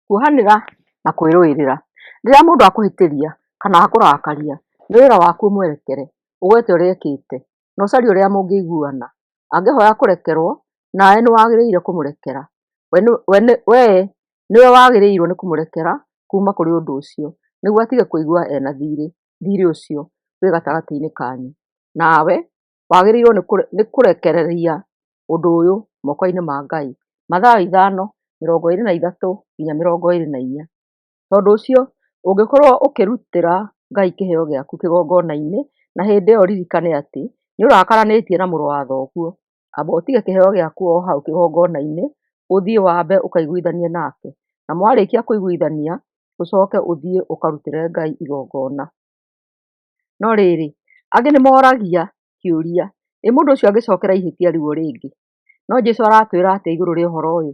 Kuohanĩra na kwĩrũĩrĩra. Rĩrĩa mũndũ akũhĩtĩria kana akũrakaria, nĩ wĩra waku ũmwerekere, ũgwete ũrĩa ekĩte na ũcarie ũrĩa mũngĩiguana. Angĩhoya kũrekerwo, nawe nĩ wagĩrĩire kũmũrekera. We nĩwe wagĩrĩirwo nĩ kũmũrekera kuma kũrĩ ũndũ ũcio, nĩguo atige kũigua ena thirĩ ũcio wĩ gatagatĩ-inĩ kanyu. Nawe wagĩrĩirwo nĩ kũrekereria ũndũ ũyũ moko-inĩ ma Ngai. Mathaa 5:23 nginya 24. Tondũ ũcio ũngĩkorwo ũkĩrutĩra Ngai kĩheo gĩaku kĩgongona-inĩ, na hĩndĩ ĩyo ririkane atĩ nĩ ũrakaranĩtie na mũrũ wa thoguo, amba ũtige kĩheo gĩaku o hau kĩgongona-inĩ, ũthiĩ wambe ũkaiguithanie nake, na mwarĩkia kũiguithania ũcoke ũthiĩ ũkarutĩre Ngai igongona. No rĩrĩ, angĩ nĩ moragia kĩũria, ĩ mũndũ ũcio angĩcokera ihĩtia rĩu o rĩngĩ? No Jesũ aratwĩra atĩa igũrũ rĩa ũhoro ũyũ?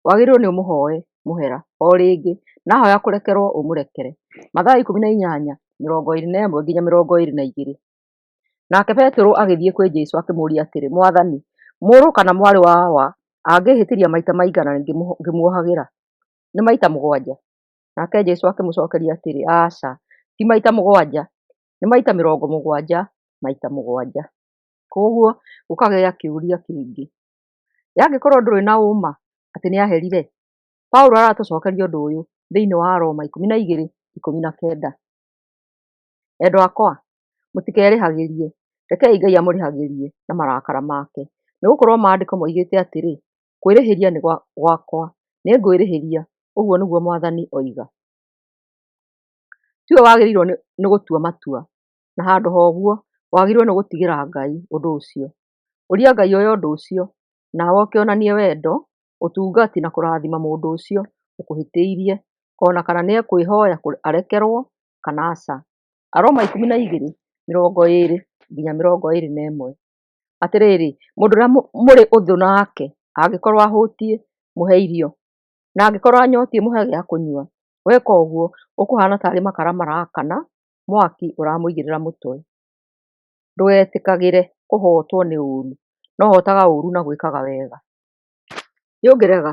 Wagĩrĩirwo nĩ ũmũhoe mũhera o rĩngĩ, na ahoya kũrekerwo ũmũrekere. Mathaa 18:21 nginya 22. Nake Petero agĩthiĩ kwĩ Jesũ akĩmũũria atĩrĩ, Mwathani, mũrũ kana mwarĩ wa wa angĩhĩtĩria maita maigana ngĩmuohagĩra? Nĩ maita 7? Nake Jesũ akĩmũcokeria atĩrĩ, aca, ti maita 7, nĩ maita 70 maita 7. Koguo gũkagĩa kĩũria kĩngĩ, angĩkorwo ndũrĩ na ũma atĩ nĩ aherire, Paũlũ aratũcokeria ũndũ ũyũ thĩinĩ wa Roma 12:19. Endwa akwa, mũtikerĩhagĩrie, rekei Ngai amũrĩhagĩrie na marakara make. Nĩgũkorwo maandĩko moigĩte atĩrĩ, kwĩrĩhĩria nĩ gwakwa, nĩ ngwĩrĩhĩria, ũguo nĩguo Mwathani oiga. Tiwe wagĩrĩirwo nĩ gũtua matua, na handũ ha ũguo wagĩrĩirwo nĩ gũtigĩra Ngai ũndũ ũcio. Ũria Ngai oya ũndũ ũcio, nawe ũkĩonanie wendo, ũtungati na kũrathima mũndũ ũcio ũkũhĩtĩirie, ona kana nĩ ekwĩhoya arekerwo kana aca. Aroma 12:20 nginya 21. Atĩrĩrĩ, mũndũ ũrĩa mũrĩ ũthũ nake angĩkorwo ahũtiĩ, mũhe irio, na angĩkorwo anyotiĩ, mũhe gĩa kũnyua. Weka ũguo ũkũhana tarĩ makara marakana, mwaki ũramũigĩrĩra mũtwe. Ndũgetĩkagĩre kũhotwo nĩ ũũru, no hotaga ũũru na gwĩkaga wega. Nĩũngĩrega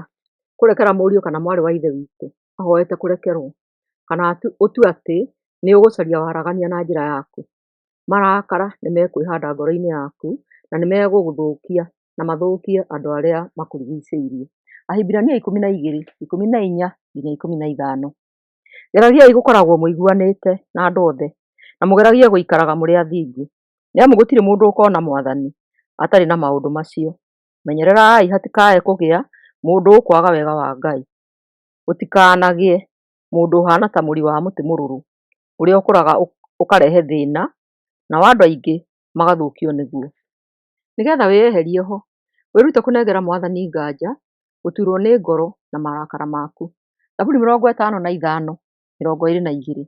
kũrekera mũriũ kana mwarĩ wa ithe witũ ahoete kũrekerwo, kana ũtue atĩ nĩ ũgũcaria waragania na njĩra yaku, marakara nĩ mekwĩhanda ngoro-inĩ yaku na nĩ megũgũthũkia na mathũkie andũ arĩa makũrigicĩirie. Ahibirania 12:14 nginya 15. Geragiai gũkoragwo mũiguanĩte na andũ othe, na mũgeragie gũikaraga mũrĩ athingu, nĩamu gũtirĩ mũndũ ũkona Mwathani atarĩ na maũndũ macio. Menyererai hatikae kũgĩa mũndũ ũkwaga wega wa Ngai. Gũtikanagĩe mũndũ ũhana ta mũri wa mũtĩ mũrũrũ, ũrĩa ũkũraga ũkarehe thĩna, nao andũ aingĩ magathũkio nĩguo. Nĩgetha wĩyeherie ho, wĩrute kũnengera Mwathani nganja, gũturwo nĩ ngoro na marakara maku. Zaburi 55:22.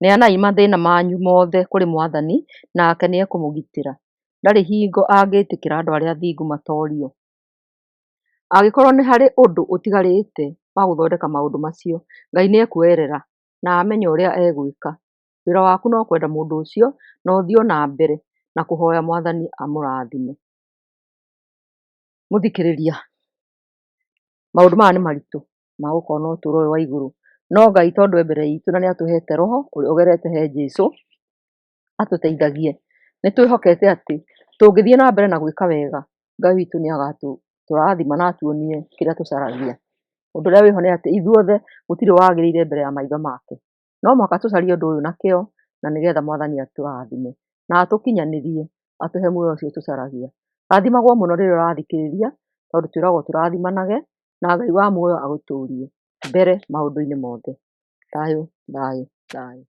Neanai mathĩna manyu mothe kũrĩ Mwathani, nake nĩ ekũmũgitĩra. Ndarĩ hingo angĩtĩkĩra andũ arĩa athingu matoorio. Angĩkorwo nĩ harĩ ũndũ ũtigarĩte wa gũthondeka maũndũ macio, Ngai nĩ ekuoerera na amenye ũrĩa egwĩka. Wĩra waku no kwenda mũndũ ũcio na ũthiĩ na mbere na kũhoya Mwathani amũrathime. Mũthikĩrĩria, maũndũ maya nĩ maritũ ma gũkorwo na ũtũũro ũyũ wa igũrũ, no Ngai tondũ e mbere itũ na nĩ atũhete Roho ũrĩa ũgerete he Jesũ atũteithagie. Nĩ twĩhokete atĩ tũngĩthiĩ na mbere na gwĩka wega, Ngai witũ nĩ agatũrathima na atuonie kĩrĩa tũcaragia. Ũndũ ũrĩa wĩho nĩ atĩ ithuothe gũtirĩ wagĩrĩire mbere ya maitho make. No mũhaka tũcarie ũndũ ũyũ na kĩo, na nĩgetha Mwathani atũrathime na atũkinyanĩrie, atũhe muoyo ũcio tũcaragia. Rathimagwo mũno rĩrĩa ũrathikĩrĩria, tondũ twĩragwo tũrathimanage na Ngai wa muoyo agũtũrie mbere maũndũ-inĩ mothe. Thayũ, thayũ, thayũ.